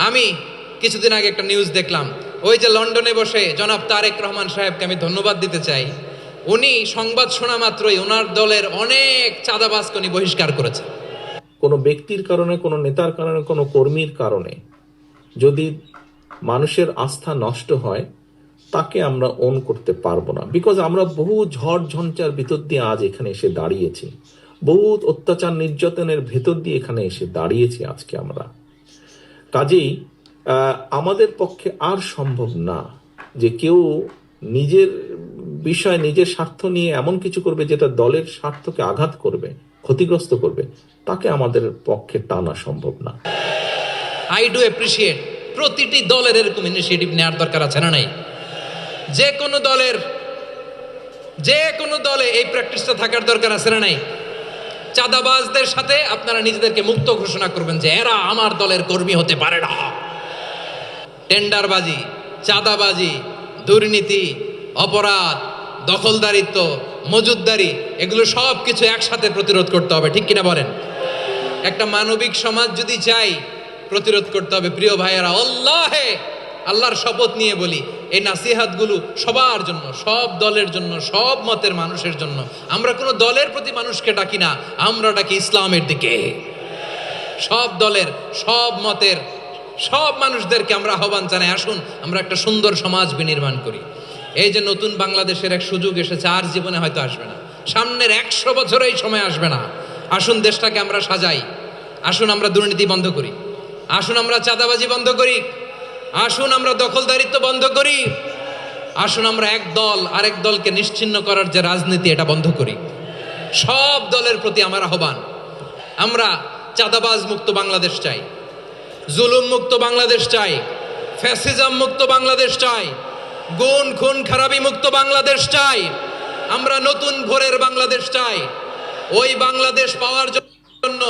আমি কিছুদিন আগে একটা নিউজ দেখলাম, ওই যে লন্ডনে বসে জনাব তারেক রহমান সাহেবকে আমি ধন্যবাদ দিতে চাই। উনি সংবাদ শোনা মাত্রই ওনার দলের অনেক চাঁদাবাজকে উনি বহিষ্কার করেছে। কোনো ব্যক্তির কারণে, কোনো নেতার কারণে, কোনো কর্মীর কারণে যদি মানুষের আস্থা নষ্ট হয়, তাকে আমরা ওন করতে পারবো না। বিকজ আমরা বহু ঝড় ঝঞ্ঝার ভিতর দিয়ে আজ এখানে এসে দাঁড়িয়েছি, বহু অত্যাচার নির্যাতনের ভেতর দিয়ে এখানে এসে দাঁড়িয়েছি আজকে আমরা। কাজেই আমাদের পক্ষে আর সম্ভব না যে কেউ নিজের বিষয়, নিজের স্বার্থ নিয়ে এমন কিছু করবে যেটা দলের স্বার্থকে আঘাত করবে, ক্ষতিগ্রস্ত করবে। তাকে আমাদের পক্ষে টানা সম্ভব না। আই ডু অ্যাপ্রিসিয়েট প্রতিটি দলের এরকম ইনিশিয়েটিভ নেওয়ার দরকার আছে না নাই? যে কোনো দলে এই প্র্যাকটিসটা থাকার দরকার আছে না নাই? চাঁদাবাজদের সাথে আপনারা নিজেদেরকে মুক্ত ঘোষণা করবেন যে এরা আমার দলের কর্মী হতে পারে না। টেন্ডারবাজি, চাঁদাবাজি, দুর্নীতি, অপরাধ, দখলদারিত্ব, মজুদদারি, এগুলো সব কিছু একসাথে প্রতিরোধ করতে হবে, ঠিক কিনা বলেন? একটা মানবিক সমাজ যদি চাই, প্রতিরোধ করতে হবে। প্রিয় ভাইয়েরা, আল্লাহর শপথ নিয়ে বলি, এই নাসিহাতগুলো সবার জন্য, সব দলের জন্য, সব মতের মানুষের জন্য। আমরা কোনো দলের প্রতি মানুষকে ডাকি না, আমরা ডাকি ইসলামের দিকে। সব দলের, সব মতের, সব মানুষদেরকে আমরা আহ্বান জানাই, আসুন আমরা একটা সুন্দর সমাজ বিনির্মাণ করি। এই যে নতুন বাংলাদেশের এক সুযোগ এসেছে, আর জীবনে হয়তো আসবে না, সামনের 100 বছর এই সময় আসবে না। আসুন দেশটাকে আমরা সাজাই, আসুন আমরা দুর্নীতি বন্ধ করি, আসুন আমরা চাঁদাবাজি বন্ধ করি, আসুন আমরা দখলদারিত্ব বন্ধ করি, আসুন আমরা এক দল আরেক দলকে নিশ্চিহ্ন করার যে রাজনীতি, এটা বন্ধ করি। সব দলের প্রতি আমার আহ্বান, আমরা চাঁদাবাজ মুক্ত বাংলাদেশ চাই, জুলুম মুক্ত বাংলাদেশ চাই, ফ্যাসিজম মুক্ত বাংলাদেশ চাই, গুণ খুন খারাপি মুক্ত বাংলাদেশ চাই। আমরা নতুন ভোরের বাংলাদেশ চাই। ওই বাংলাদেশ পাওয়ার জন্য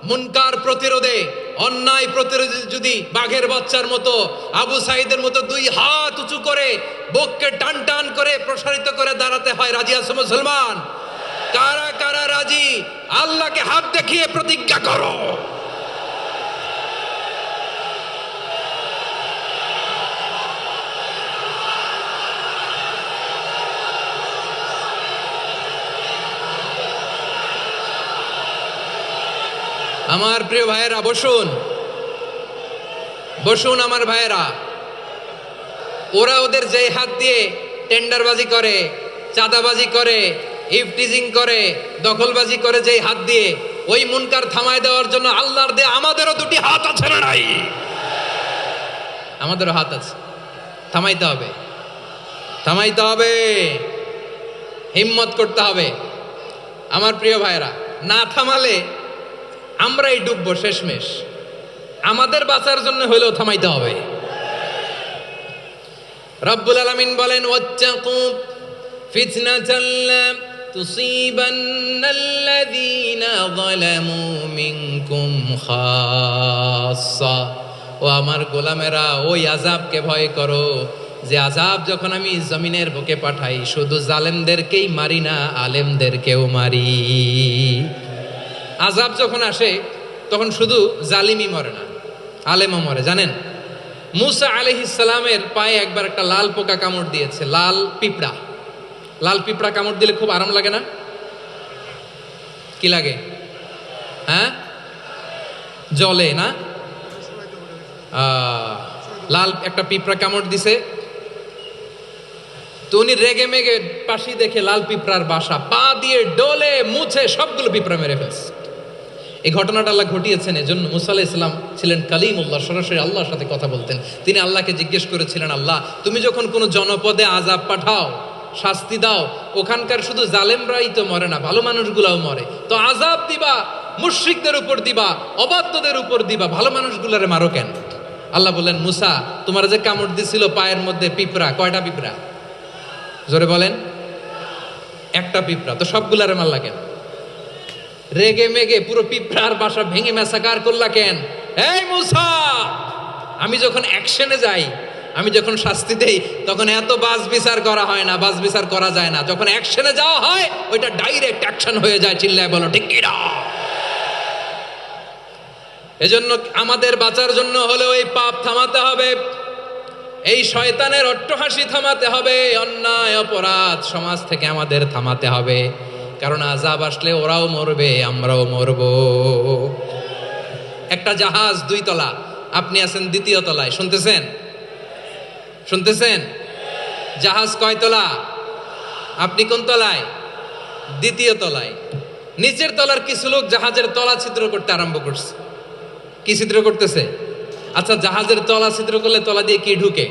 মুনকার প্রতিরোধে, অন্যায় প্রতিরোধে যদি বাঘের বাচ্চার মতো, আবু সাইদের মতো 2 হাত উঁচু করে, বুককে টান টান করে প্রসারিত করে দাঁড়াতে হয়, রাজি আছো মুসলমান? কারা কারা রাজি? আল্লাহকে হাত দেখিয়ে প্রতিজ্ঞা করো। আমার প্রিয় ভাইয়েরা, বসুন বসুন আমার ভাইয়েরা। ওরা ওদের যে হাত দিয়ে টেন্ডারবাজি করে, চাঁদাবাজি করে, ইফটিজিং করে, দখলবাজি করে, যে হাত দিয়ে, ওই মুনকার থামায় দেওয়ার জন্য আল্লাহর দিয়ে আমাদেরও 2টি হাত আছে না নাই? আমাদেরও হাত আছে, থামাইতে হবে, থামাইতে হবে, হিম্মত করতে হবে। আমার প্রিয় ভাইয়েরা, না থামালে আমরাই ডুববো শেষমেশ। আমাদের বাঁচার জন্য হলেও থামাইতে হবে। রব্বুল আলামিন বলেন, ওয়াত্তাকু ফিতনাতাল লা তুসিবান্নাল্লাযীনা যালামু মিনকুম খাসসা। ও আমার গোলামেরা, ওই আযাবকে ভয় করো যে আযাব যখন আমি জমিনের বুকে পাঠাই, শুধু জালেমদেরকেই মারি না, আলেমদেরকেও মারি। আযাব যখন আসে তখন শুধু জালিমই মরে না, আলেমও মরে। জানেন, মুসা আলাইহিস সালামের পায়ে একবার একটা লাল পোকা কামড় দিয়েছে, লাল পিঁপড়া। লাল পিঁপড়া কামড় দিলে খুব আরাম লাগে না? কি লাগে? হ্যাঁ, জ্বলে না? লাল একটা পিঁপড়া কামড় দিছে, তো উনি রেগে মেগে পাশি দেখে লাল পিঁপড়ার বাসা, পা দিয়ে ডলে মুছে সবগুলো পিঁপড়া মেরে ফেলছে। এই ঘটনাটা আল্লাহ ঘটিয়েছেন, এজন্য মুসা আলাইহিস সালাম ছিলেন কালিমুল্লাহ, সরাসরি আল্লাহর সাথে কথা বলতেন। তিনি আল্লাহকে জিজ্ঞেস করেছিলেন, আল্লাহ তুমি যখন কোনো জনপদে আযাব পাঠাও, শাস্তি দাও, ওখানকার শুধু জালেমরাই তো মরে না, ভালো মানুষগুলাও মরে, তো আযাব দিবা মুশরিকদের উপর দিবা, অবাধ্যদের উপর দিবা, ভালো মানুষগুলারে মারো কেন? আল্লাহ বললেন, মুসা তোমার যে কামড় দিছিল পায়ের মধ্যে পিঁপড়া, কয়টা পিঁপড়া? জোরে বলেন। একটা পিঁপড়া, তো সবগুলারে মারলা কেন? রেগে মেগে পুরো পিঁপড়ার বাসা ভেঙে ম্যাসাকার করলা কেন? এই মুসা, আমি যখন অ্যাকশনে যাই, আমি যখন শাস্তি দেই, তখন এত বাস বিচার করা হয় না, বাস বিচার করা যায় না। যখন অ্যাকশনে যাওয়া হয়, ওইটা ডাইরেক্ট অ্যাকশন হয়ে যায়। চিল্লায় বলো ঠিক কি না? এজন্য আমাদের বাঁচার জন্য হলেও এই পাপ থামাতে হবে, এই শয়তানের অট্টহাসি থামাতে হবে, অন্যায় অপরাধ সমাজ থেকে আমাদের থামাতে হবে। কারণ আযাব আসলে ওরাও মরবে, আমরাও মরব। একটা জাহাজ 2 তলা, আপনি আছেন 2য় তলায়, শুনতেছেন? শুনতেছেন? জাহাজ কয় তলা? আপনি কোন তলায়? 2য় তলায়। নিচের তলার কিছু লোক জাহাজের তলা ছিদ্র করতে আরম্ভ করছে। কি ছিদ্র করতেছে? আচ্ছা, জাহাজের তলা ছিদ্র করলে তলা দিয়ে কি ঢুকে?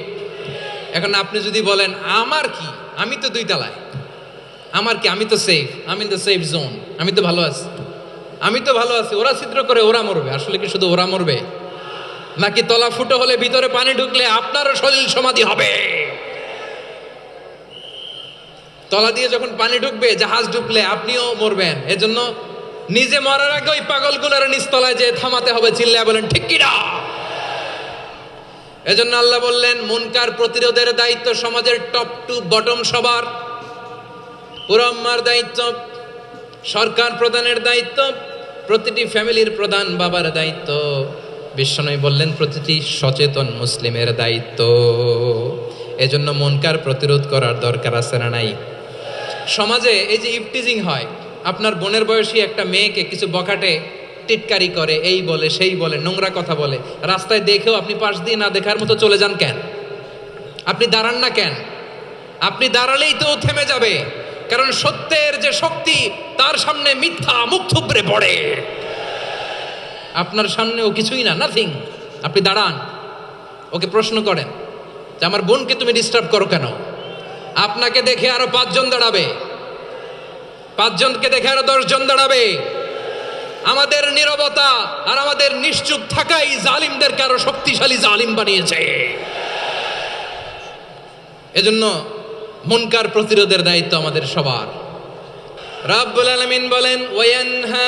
এখন আপনি যদি বলেন আমার কি, আমি তো 2 তলায়, আমার কি, আমি তো সেফ, আমি ইন দ্য সেফ জোন, আমি তো ভালো আছি, আমি তো ভালো আছি, ওরা ছিদ্র করে ওরা মরবে। আসলে কি শুধু ওরা মরবে, নাকি তলা ফুটো হলে ভিতরে পানি ঢুকলে আপনারও শরীর সমাধি হবে? তলা দিয়ে যখন পানি ঢুকবে, জাহাজ ঢুকলে আপনিও মরবেন। এজন্য নিজে মরার আগে ওই পাগলগুলোর নিচতলায় যে থামাতে হবে। চিল্লায় বলেন ঠিক কি না? এজন্য আল্লাহ বললেন মুনকার প্রতিরোধের দায়িত্ব সমাজের টপ টু বটম সবার। পুরো উম্মার দায়িত্ব, সরকার প্রধানের দায়িত্ব, প্রতিটি ফ্যামিলির প্রধান বাবার দায়িত্ব, বিশ্বনবী বললেন প্রতিটি সচেতন মুসলিমের দায়িত্ব। এজন্য মুনকার প্রতিরোধ করার দরকার আছে না নাই? সমাজে এই যে ইফটিজিং হয়, আপনার বোনের বয়সী একটা মেয়েকে কিছু বখাটে টিটকারি করে, এই বলে সেই বলে, নোংরা কথা বলে, রাস্তায় দেখেও আপনি পাশ দিয়ে না দেখার মতো চলে যান কেন? আপনি দাঁড়ান না কেন? আপনি দাঁড়ালেই তো থেমে যাবে। কারণ সত্যের যে শক্তি, তার সামনে মিথ্যা মুখ থুবড়ে পড়ে। আপনার সামনে ও কিছুই না, নাথিং। আপনি দাঁড়ান, ওকে প্রশ্ন করেন যে আমার বোনকে তুমি ডিস্টার্ব করো কেন? আপনাকে দেখে আরো 5 জন দাঁড়াবে, 5 জনকে দেখে আরো 10 জন দাঁড়াবে। আমাদের নীরবতা আর আমাদের নিশ্চুপ থাকাই জালিমদেরকে আরো শক্তিশালী জালিম বানিয়েছে। এজন্য মুনকার প্রতিরোধের দায়িত্ব আমাদের সবার। রাব্বুল আলামিন বলেন ওয়ায়ানহা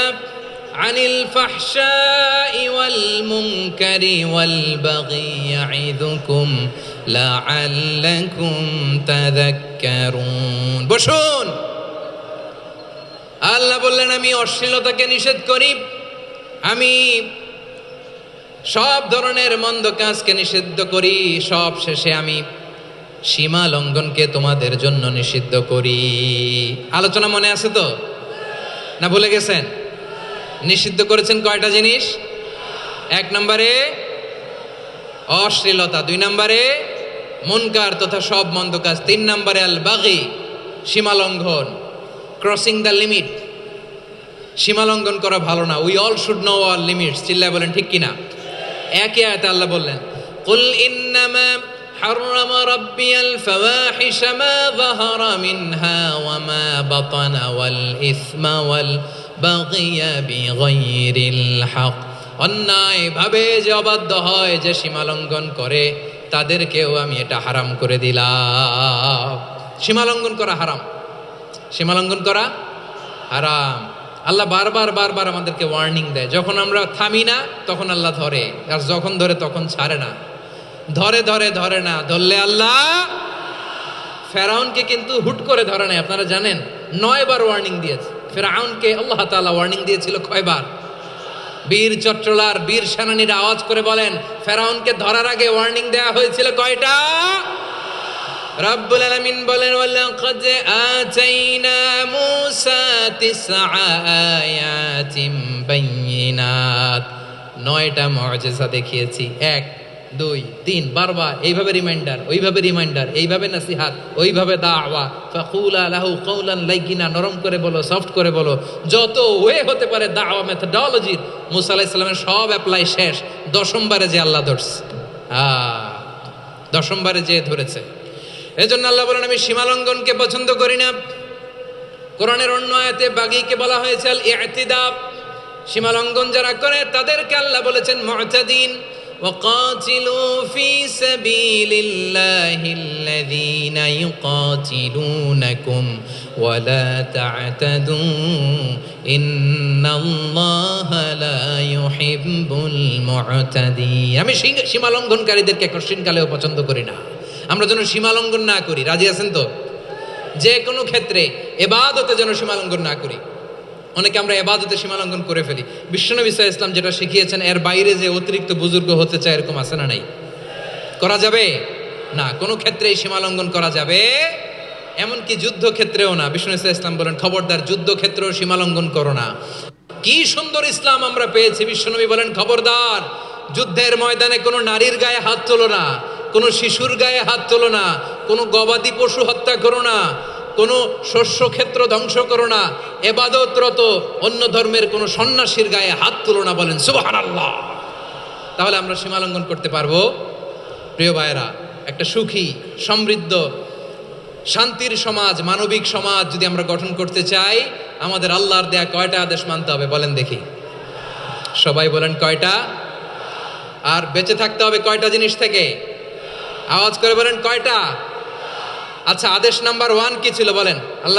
আনিল ফাহশাই ওয়াল মুনকারি ওয়াল বাগি ইয়াইদুকুম লাআল্লাকুম তাযাক্কারুন। বসুন। আল্লাহ বললেন আমি অশ্লীলতাকে নিষেধ করি, আমি সব ধরনের মন্দ কাজকে নিষিদ্ধ করি, সব শেষে আমি সীমা লঙ্ঘনকে তোমাদের জন্য নিষিদ্ধ করি। আলোচনা মনে আছে তো, না ভুলে গেছেন? নিষিদ্ধ করেছেন কয়টা জিনিস? 1 নম্বরে অশ্লীলতা, 2 নম্বরে মুনকার তথা সব মন্দ কাজ, 3 নম্বরে আল বাগি সীমা লঙ্ঘন, ক্রসিং দ্য লিমিট। সীমা লঙ্ঘন করা ভালো না। We all should know our limits. চিল্লায় বলেন ঠিক কিনা? একই আয়াতে আল্লাহ বললেন কুল ইন্নামা حرم ربي الفواحش ما ظهر منها وما بطن والإثم والبغي بغير الحق। অন্যায় ভাবে যে অবাধ্য হয়, যে সীমা লঙ্ঘন করে, তাদেরকেও আমি এটা হারাম করে দিলাম। সীমা লঙ্ঘন করা হারাম, সীমা লঙ্ঘন করা হারাম। আল্লাহ বারবার বারবার আমাদেরকে ওয়ার্নিং দেয়। যখন আমরা থামি না তখন আল্লাহ ধরে, আর যখন ধরে তখন ছাড়ে না। ধরে ধরে ধরে না, ধরলে আল্লাহ। ফেরাউনকে কিন্তু হুট করে ধরে নাই, আপনারা জানেন 9 বার ওয়ার্নিং দিয়েছে। ফেরাউনকে আল্লাহ তাআলা ওয়ার্নিং দিয়েছিল কয়বার? বীর চট্টলার বীর সেনানীরা আওয়াজ করে বলেন ফেরাউনকে ধরার আগে ওয়ার্নিং দেয়া হয়েছিল কয়টা? রব্বুল আলামিন বলেন ওয়ালাকাদ আতাইনা মূসা 9 আয়াতিন বাইয়িনাত, 9টা মুআজিজা দেখিয়েছি। 1 2 3 বারবার এইভাবে রিমাইন্ডার, ওইভাবে রিমাইন্ডার, এইভাবে নসিহাত, ওইভাবে দাওয়া। ফাকুলা লাহু কাওলান লাইয়িনা, নরম করে বলো, সফট করে বলো, যত ওয়ে হতে পারে দাওয়া মেথডোলজির। মুসা আলাইহিস সালামের সব অ্যাপ্লাই শেষ, 10ম বারে যে আল্লাহ ধরছে। 10ম বারে যে ধরেছে। এজন্য আল্লাহ বলেন আমি সীমা লঙ্ঘনকে পছন্দ করি না। কোরআনের অন্য আয়াতে বাগীকে বলা হয়েছে আল ইতিদা, সীমা লঙ্ঘন যারা করে তাদেরকে আল্লাহ বলেছেন মুতাদিন। وقاتلوا في سبيل الله الذين يقاتلونكم ولا تعتدوا إن الله لا يحب المعتدين। আমি সীমা লঙ্ঘনকারীদেরকে কোশ্চিন কালেও পছন্দ করি না। আমরা যেন সীমা লঙ্ঘন না করি, রাজি আছেন তো? যে কোনো ক্ষেত্রে ইবাদতে যেন সীমা লঙ্ঘন না করি। অনেকে আমরা এবাদতে সীমালঙ্ঘন করে ফেলি। বিশ্বনবী সাল্লাল্লাহু আলাইহি ওয়াসাল্লাম যেটা শিখিয়েছেন এর বাইরে যে অতিরিক্ত বুজুর্গ হতে চায় এরকম আছে না নাই? করা যাবে না, কোনো ক্ষেত্রেই সীমালঙ্ঘন করা যাবে, এমনকি যুদ্ধক্ষেত্রেও না। বিষ্ণু ইসলাম বলেন খবরদার যুদ্ধক্ষেত্রেও সীমালঙ্ঘন করো না। কি সুন্দর ইসলাম আমরা পেয়েছি। বিশ্বনবী বলেন খবরদার যুদ্ধের ময়দানে কোনো নারীর গায়ে হাত তোলো না, কোনো শিশুর গায়ে হাত তোলো না, কোনো গবাদি পশু হত্যা করো না, কোনো শস্য ক্ষেত্র ধ্বংস করো না, এবাদতরত অন্য ধর্মের কোনো সন্ন্যাসীর গায়ে হাত তোলো না। বলেন সুবহানাল্লাহ। তাহলে আমরা সীমালঙ্ঘন করতে পারবো? প্রিয় ভাইয়েরা, একটা সুখী সমৃদ্ধ শান্তির সমাজ, মানবিক সমাজ যদি আমরা গঠন করতে চাই, আমাদের আল্লাহর দেয়া কয়টা আদেশ মানতে হবে বলেন দেখি? সবাই বলেন কয়টা? আর বেঁচে থাকতে হবে কয়টা জিনিস থেকে? আওয়াজ করে বলেন কয়টা? আচ্ছা, আদেশ নাম্বার 1 কি ছিল বলেন? আল্লাহ